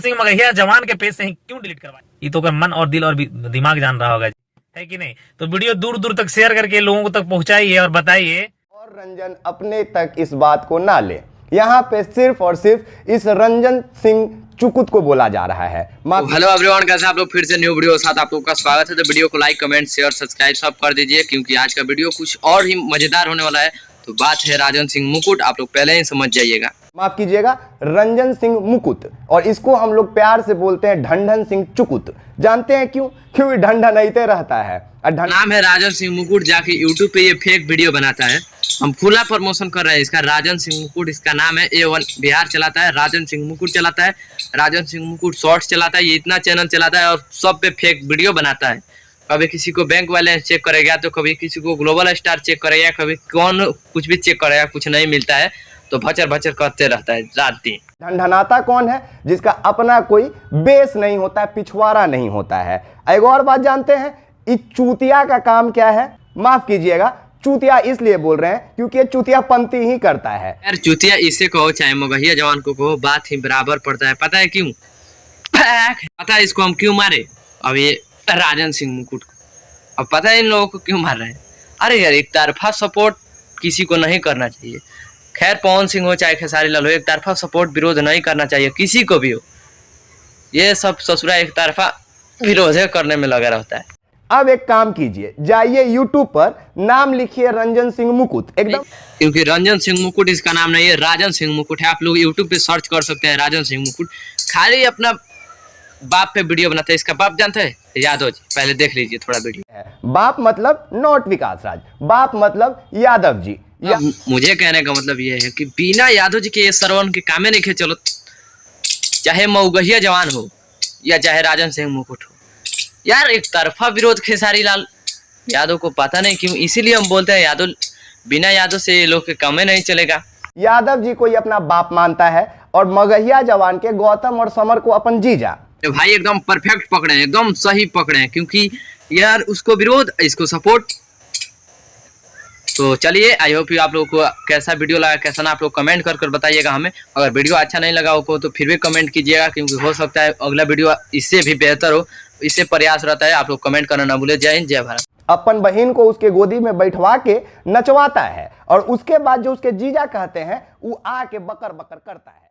सिंह मगहिया जवान के पेज से ही क्यों डिलीट करवाए? ये तो मन और दिल और दिमाग जान रहा होगा, है कि नहीं? तो वीडियो दूर दूर तक शेयर करके लोगों तक पहुंचाइए और बताइए। और रंजन अपने तक इस बात को ना ले, यहाँ पे सिर्फ और सिर्फ इस रंजन सिंह चुकुत को बोला जा रहा है। हेलो एवरीवन, कैसे आप लोग? फिर से न्यू वीडियो के साथ आप लोगों का स्वागत है। तो वीडियो को लाइक, कमेंट, शेयर, सब्सक्राइब सब कर दीजिए, क्योंकि आज का वीडियो कुछ और ही मजेदार होने वाला है। तो बात है राजन सिंह मुकुट, आप लोग पहले ही समझ जाइएगा। माफ कीजिएगा, रंजन सिंह मुकुट, और इसको हम लोग प्यार से बोलते हैं ढंढन सिंह चुकुत। जानते हैं क्यों? क्यों ढंढनइते रहता है। नाम है राजन सिंह मुकुट, जाके यूट्यूब पे ये फेक वीडियो बनाता है। हम खुला प्रमोशन कर रहे हैं इसका। राजन सिंह मुकुट इसका नाम है। A1 बिहार चलाता है, राजन सिंह मुकुट चलाता है, राजन सिंह मुकुट शॉर्ट्स चलाता है। ये इतना चैनल चलाता है और सब पे फेक वीडियो बनाता है। कभी किसी को बैंक बैलेंस चेक करेगा, तो कभी किसी को ग्लोबल स्टार चेक करेगा, कभी कौन कुछ भी चेक करेगा, कुछ नहीं मिलता है तो भचर भचर करते रहता है रात दिन। ढंढनाता कौन है? जिसका अपना कोई बेस नहीं होता है, पिछवाड़ा नहीं होता है। एक और बात जानते हैं, इस चूतिया का काम क्या है? माफ कीजिएगा, चूतिया इसलिए बोल रहे हैं क्योंकि ये चूतिया पंती ही करता है। यार चूतिया इसे कहो चाहे मगहिया जवान को कहो, बात ही बराबर पड़ता है। पता है क्यों? पता है इसको हम क्यों मारे? अब ये राजन सिंह मुकुट को अब पता है इन लोगों को क्यों मार रहे हैं। अरे यार, एक तरफा सपोर्ट किसी को नहीं करना चाहिए। खैर पवन सिंह हो चाहे खेसारी लाल हो, एक तरफा सपोर्ट विरोध नहीं करना चाहिए किसी को भी हो। ये सब ससुरा एक तरफा विरोध करने में लगा रहता है। अब एक काम कीजिए, जाइए YouTube पर, नाम लिखिए रंजन सिंह मुकुट एकदम। क्योंकि रंजन सिंह मुकुट इसका नाम नहीं है, राजन सिंह मुकुट है। आप लोग YouTube पे सर्च कर सकते हैं राजन सिंह मुकुट। खाली अपना बाप पे वीडियो बनाते हैं। इसका बाप जानते हैं? यादव जी। पहले देख लीजिए थोड़ा वीडियो। बाप मतलब नॉट विकास राज, बाप मतलब यादव जी। मुझे कहने का मतलब ये है कि बिना यादव जी के ये सरवन के कामे नहीं खे। चलो, चाहे मऊगहिया जवान हो या चाहे राजन सिंह मुकुट हो, यार एक तरफा विरोध खेसारी लाल यादव को पता नहीं क्यों, इसीलिए हम बोलते हैं यादव, बिना यादव से ये लोग के कामे नहीं चलेगा। यादव जी को ही अपना बाप मानता है और मगहिया जवान के गौतम और समर को अपन जीजा। भाई एकदम परफेक्ट पकड़े हैं, एकदम सही पकड़े हैं, क्योंकि यार उसको विरोध, इसको सपोर्ट। तो चलिए, आई होप आप लोगों को कैसा वीडियो लगा, कैसा ना, आप लोग कमेंट कर बताइएगा हमें। अगर वीडियो अच्छा नहीं लगा हो तो फिर भी कमेंट कीजिएगा, क्योंकि हो सकता है अगला वीडियो इससे भी बेहतर हो। इससे प्रयास रहता है। आप लोग कमेंट करना ना भूले। जय हिंद, जय भारत। अपन बहन को उसके गोदी में बैठवा के नचवाता है और उसके बाद जो उसके जीजा कहते हैं वो आके बकर बकर करता है।